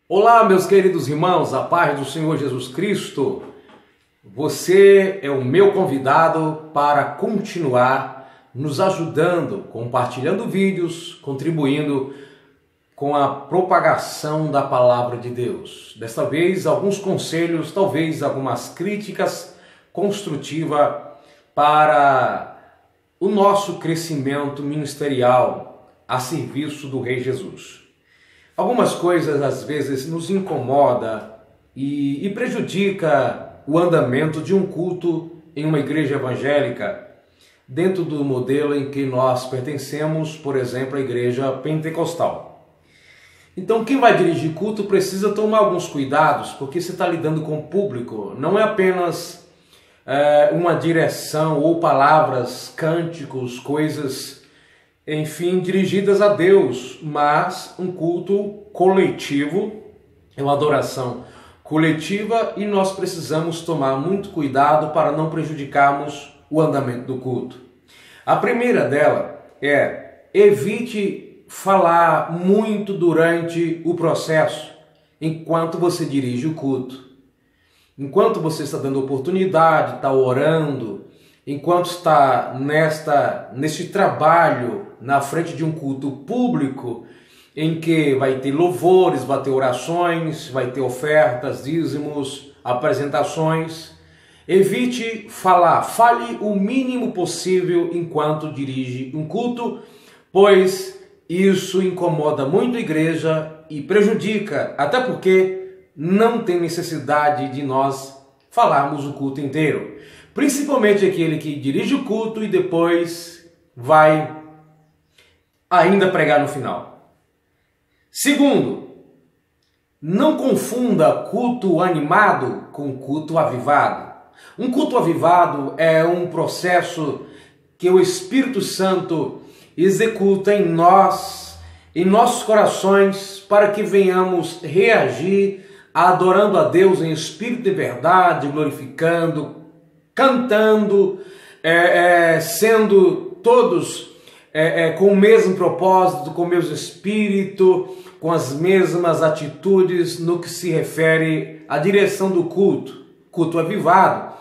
Olá, meus queridos irmãos, a paz do Senhor Jesus Cristo. Você é o meu convidado para continuar nos ajudando, compartilhando vídeos, contribuindo com a propagação da palavra de Deus. Desta vez, alguns conselhos, talvez algumas críticas construtivas para o nosso crescimento ministerial a serviço do Rei Jesus. Algumas coisas às vezes nos incomoda e prejudica o andamento de um culto em uma igreja evangélica, dentro do modelo em que nós pertencemos, por exemplo, à igreja pentecostal. Então, quem vai dirigir culto precisa tomar alguns cuidados, porque você está lidando com o público. Não é apenas uma direção ou palavras, cânticos, coisas, enfim, dirigidas a Deus, mas um culto coletivo, é uma adoração coletiva e nós precisamos tomar muito cuidado para não prejudicarmos o andamento do culto. A primeira dela é: evite falar muito durante o processo, enquanto você dirige o culto. Enquanto você está dando oportunidade, está orando, enquanto está neste trabalho na frente de um culto público, em que vai ter louvores, vai ter orações, vai ter ofertas, dízimos, apresentações, evite falar, fale o mínimo possível enquanto dirige um culto, pois isso incomoda muito a igreja e prejudica, até porque não tem necessidade de nós falarmos o culto inteiro. Principalmente aquele que dirige o culto e depois vai ainda pregar no final. Segundo, não confunda culto animado com culto avivado. Um culto avivado é um processo que o Espírito Santo executa em nós, em nossos corações, para que venhamos reagir adorando a Deus em espírito e verdade, glorificando, cantando, sendo todos com o mesmo propósito, com o mesmo espírito, com as mesmas atitudes no que se refere à direção do culto. Culto avivado,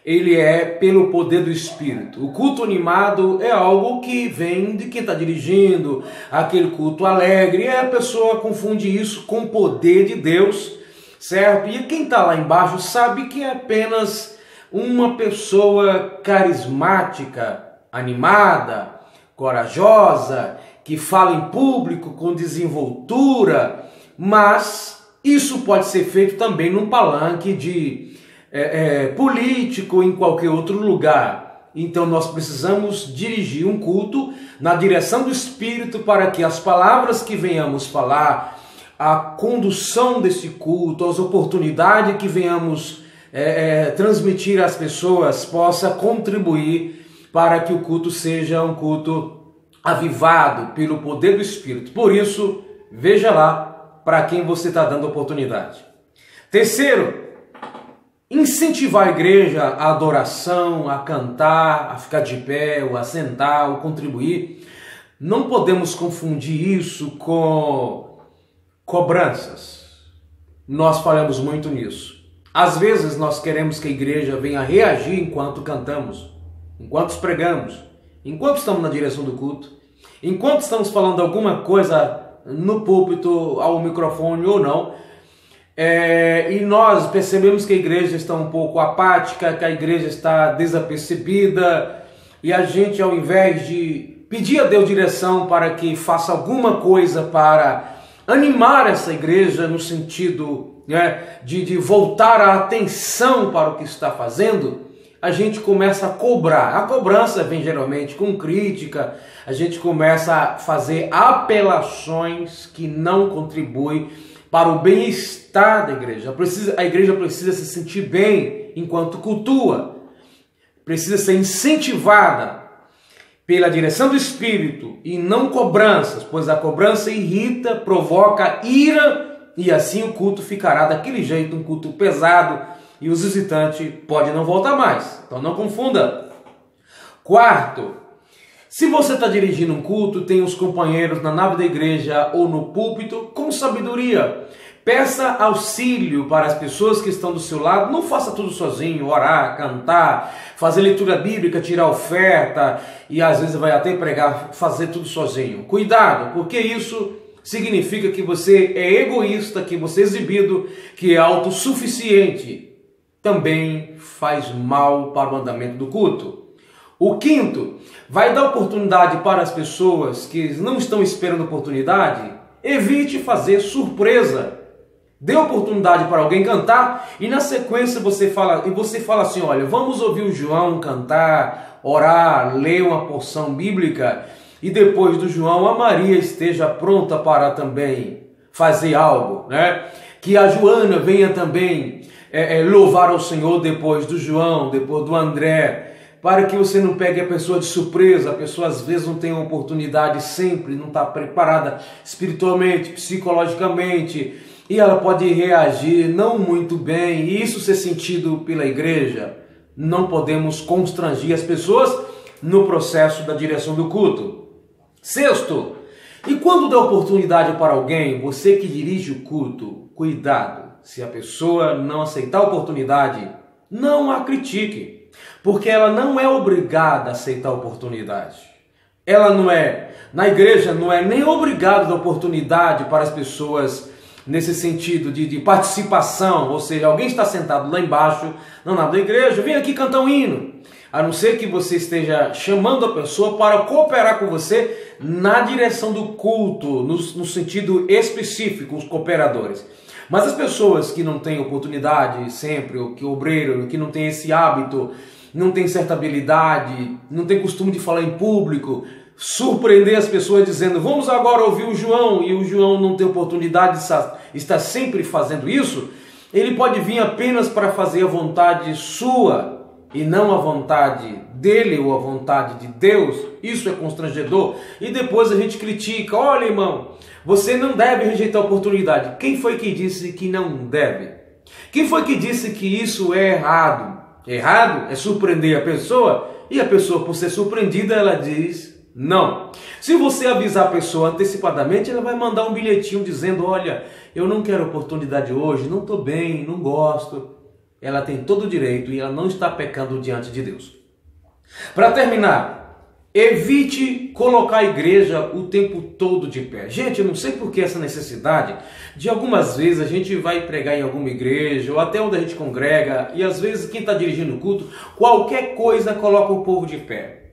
ele é pelo poder do Espírito. O culto animado é algo que vem de quem está dirigindo, aquele culto alegre, e a pessoa confunde isso com o poder de Deus, certo? E quem está lá embaixo sabe que é apenas uma pessoa carismática, animada, corajosa, que fala em público com desenvoltura, mas isso pode ser feito também num palanque de político, em qualquer outro lugar. Então nós precisamos dirigir um culto na direção do Espírito para que as palavras que venhamos falar, a condução desse culto, as oportunidades que venhamos transmitir às pessoas possa contribuir para que o culto seja um culto avivado pelo poder do Espírito. Por isso, veja lá para quem você está dando oportunidade. Terceiro, incentivar a igreja à adoração, a cantar, a ficar de pé, ou a sentar, ou contribuir. Não podemos confundir isso com cobranças. Nós falamos muito nisso. Às vezes nós queremos que a igreja venha reagir enquanto cantamos, enquanto pregamos, enquanto estamos na direção do culto, enquanto estamos falando alguma coisa no púlpito, ao microfone ou não, e nós percebemos que a igreja está um pouco apática, que a igreja está desapercebida, e a gente, ao invés de pedir a Deus direção para que faça alguma coisa para animar essa igreja no sentido de voltar a atenção para o que está fazendo, a gente começa a cobrar. A cobrança vem geralmente com crítica, a gente começa a fazer apelações que não contribuem para o bem-estar da igreja. A igreja precisa se sentir bem enquanto cultua, precisa ser incentivada pela direção do Espírito e não cobranças, pois a cobrança irrita, provoca ira e assim o culto ficará daquele jeito, um culto pesado, e os visitantes podem não voltar mais. Então não confunda. Quarto, se você está dirigindo um culto, tem os companheiros na nave da igreja ou no púlpito, com sabedoria. Peça auxílio para as pessoas que estão do seu lado. Não faça tudo sozinho, orar, cantar, fazer leitura bíblica, tirar oferta e às vezes vai até pregar, fazer tudo sozinho. Cuidado, porque isso significa que você é egoísta, que você é exibido, que é autossuficiente. Também faz mal para o andamento do culto. O quinto, vai dar oportunidade para as pessoas que não estão esperando oportunidade. Evite fazer surpresa. Dê oportunidade para alguém cantar e na sequência você fala assim, olha, vamos ouvir o João cantar, orar, ler uma porção bíblica e depois do João a Maria esteja pronta para também fazer algo, né? Que a Joana venha também louvar ao Senhor depois do João, depois do André, para que você não pegue a pessoa de surpresa. A pessoa às vezes não tem uma oportunidade sempre, não está preparada espiritualmente, psicologicamente, e ela pode reagir não muito bem, e isso ser sentido pela igreja. Não podemos constranger as pessoas no processo da direção do culto. Sexto, e quando dá oportunidade para alguém, você que dirige o culto, cuidado, se a pessoa não aceitar a oportunidade, não a critique, porque ela não é obrigada a aceitar a oportunidade. Ela não é, na igreja, não é nem obrigada a dar oportunidade para as pessoas nesse sentido de participação, ou seja, alguém está sentado lá embaixo, não nada da igreja, vem aqui cantar um hino, a não ser que você esteja chamando a pessoa para cooperar com você na direção do culto, no sentido específico, os cooperadores. Mas as pessoas que não têm oportunidade sempre, ou que obreiro, que não tem esse hábito, não tem certa habilidade, não tem costume de falar em público, surpreender as pessoas dizendo, vamos agora ouvir o João, e o João não tem oportunidade de estar sempre fazendo isso, ele pode vir apenas para fazer a vontade sua, e não a vontade dele ou a vontade de Deus. Isso é constrangedor. E depois a gente critica, olha irmão, você não deve rejeitar a oportunidade. Quem foi que disse que não deve? Quem foi que disse que isso é errado? Errado é surpreender a pessoa, e a pessoa, por ser surpreendida, ela diz não. Se você avisar a pessoa antecipadamente, ela vai mandar um bilhetinho dizendo, olha, eu não quero oportunidade hoje, não estou bem, não gosto. Ela tem todo o direito e ela não está pecando diante de Deus. Para terminar, evite colocar a igreja o tempo todo de pé. Gente, eu não sei por que essa necessidade de algumas vezes a gente vai pregar em alguma igreja ou até onde a gente congrega e às vezes quem está dirigindo o culto, qualquer coisa coloca o povo de pé.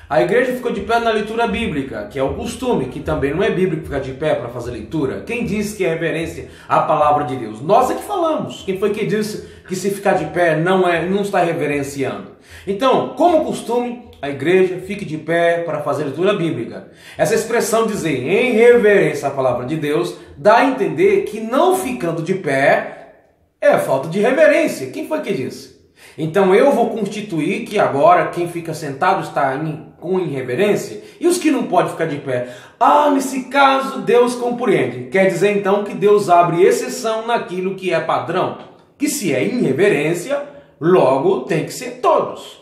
A igreja ficou de pé na leitura bíblica, que é o costume, que também não é bíblico ficar de pé para fazer leitura. Quem disse que é reverência à palavra de Deus? Nós é que falamos. Quem foi que disse que se ficar de pé não está reverenciando? Então, como costume, a igreja fique de pé para fazer leitura bíblica. Essa expressão dizer em reverência à palavra de Deus dá a entender que não ficando de pé é falta de reverência. Quem foi que disse? Então eu vou constituir que agora quem fica sentado está com irreverência e os que não podem ficar de pé. Nesse caso Deus compreende. Quer dizer então que Deus abre exceção naquilo que é padrão. Que se é irreverência, logo tem que ser todos.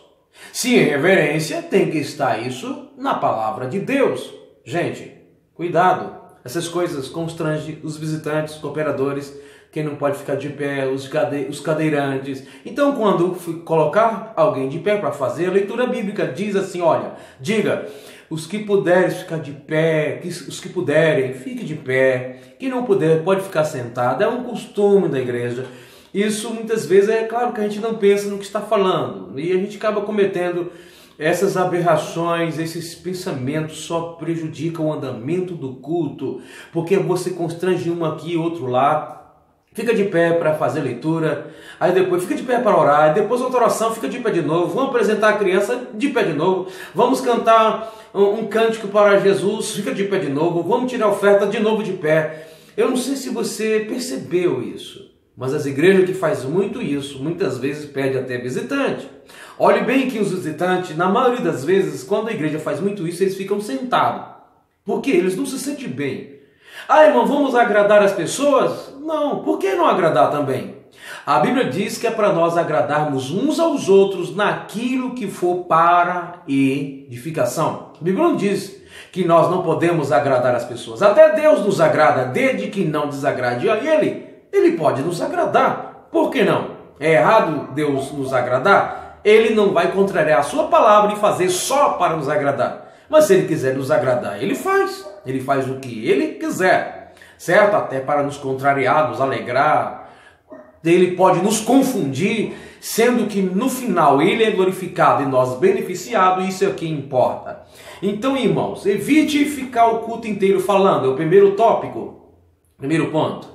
Se é reverência, tem que estar isso na palavra de Deus. Gente, cuidado. Essas coisas constrangem os visitantes, os cooperadores, quem não pode ficar de pé, os cadeirantes. Então, quando colocar alguém de pé para fazer a leitura bíblica, diz assim, olha, diga, os que puderem ficar de pé, os que puderem, fique de pé. Quem não puder, pode ficar sentado. É um costume da igreja. Isso muitas vezes é claro que a gente não pensa no que está falando. E a gente acaba cometendo essas aberrações, esses pensamentos só prejudicam o andamento do culto. Porque você constrange um aqui e outro lá. Fica de pé para fazer leitura, aí depois fica de pé para orar, aí depois outra oração, fica de pé de novo, vamos apresentar a criança de pé de novo, vamos cantar um cântico para Jesus, fica de pé de novo, vamos tirar a oferta de novo de pé. Eu não sei se você percebeu isso, mas as igrejas que fazem muito isso, muitas vezes perdem até visitante. Olhe bem que os visitantes, na maioria das vezes, quando a igreja faz muito isso, eles ficam sentados, porque eles não se sentem bem. Irmão, vamos agradar as pessoas? Não, por que não agradar também? A Bíblia diz que é para nós agradarmos uns aos outros naquilo que for para edificação. A Bíblia não diz que nós não podemos agradar as pessoas. Até Deus nos agrada, desde que não desagrade a Ele pode nos agradar. Por que não? É errado Deus nos agradar? Ele não vai contrariar a sua palavra e fazer só para nos agradar. Mas se Ele quiser nos agradar, Ele faz. Ele faz o que Ele quiser, certo? Até para nos contrariar, nos alegrar. Ele pode nos confundir, sendo que no final Ele é glorificado e nós beneficiados, isso é o que importa. Então, irmãos, evite ficar o culto inteiro falando, é o primeiro tópico, primeiro ponto.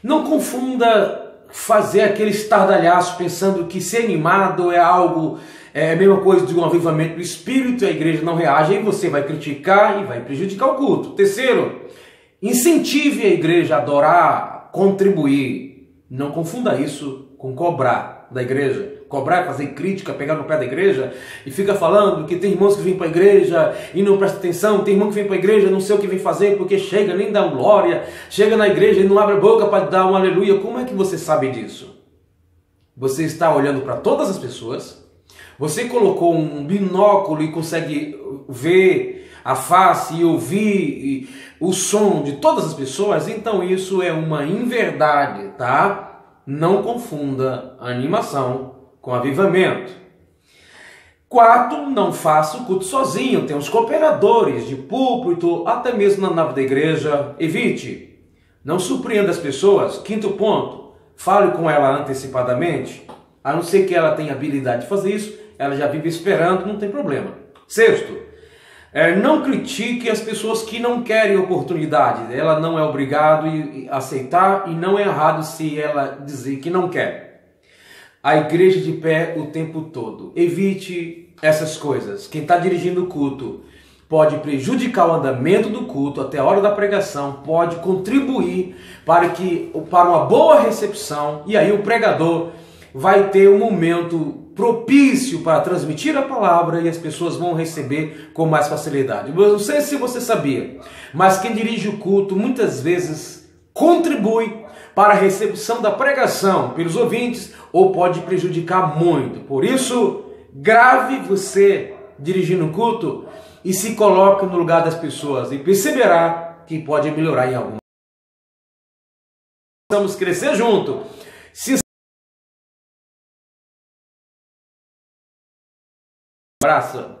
Não confunda fazer aquele estardalhaço pensando que ser animado é algo, é a mesma coisa de um avivamento do Espírito, e a igreja não reage, aí você vai criticar e vai prejudicar o culto. Terceiro, incentive a igreja a adorar, contribuir. Não confunda isso com cobrar da igreja. Cobrar, fazer crítica, pegar no pé da igreja e fica falando que tem irmãos que vêm para a igreja e não presta atenção, tem irmão que vem para a igreja não sei o que vem fazer porque chega, nem dá glória, chega na igreja e não abre a boca para dar um aleluia. Como é que você sabe disso? Você está olhando para todas as pessoas, você colocou um binóculo e consegue ver a face e ouvir o som de todas as pessoas, então isso é uma inverdade, tá? Não confunda animação com avivamento. Quarto, não faça o culto sozinho, tem os cooperadores de púlpito, até mesmo na nave da igreja, evite. Não surpreenda as pessoas. Quinto ponto, fale com ela antecipadamente, a não ser que ela tenha habilidade de fazer isso, ela já vive esperando, não tem problema. Sexto, não critique as pessoas que não querem oportunidade. Ela não é obrigada a aceitar e não é errado se ela dizer que não quer. A igreja de pé o tempo todo. Evite essas coisas. Quem está dirigindo o culto pode prejudicar o andamento do culto até a hora da pregação, pode contribuir para uma boa recepção, e aí o pregador vai ter um momento propício para transmitir a palavra e as pessoas vão receber com mais facilidade. Eu não sei se você sabia, mas quem dirige o culto muitas vezes contribui para a recepção da pregação pelos ouvintes ou pode prejudicar muito. Por isso, grave você dirigindo o culto e se coloque no lugar das pessoas e perceberá que pode melhorar em alguma. Vamos crescer junto. Abraço.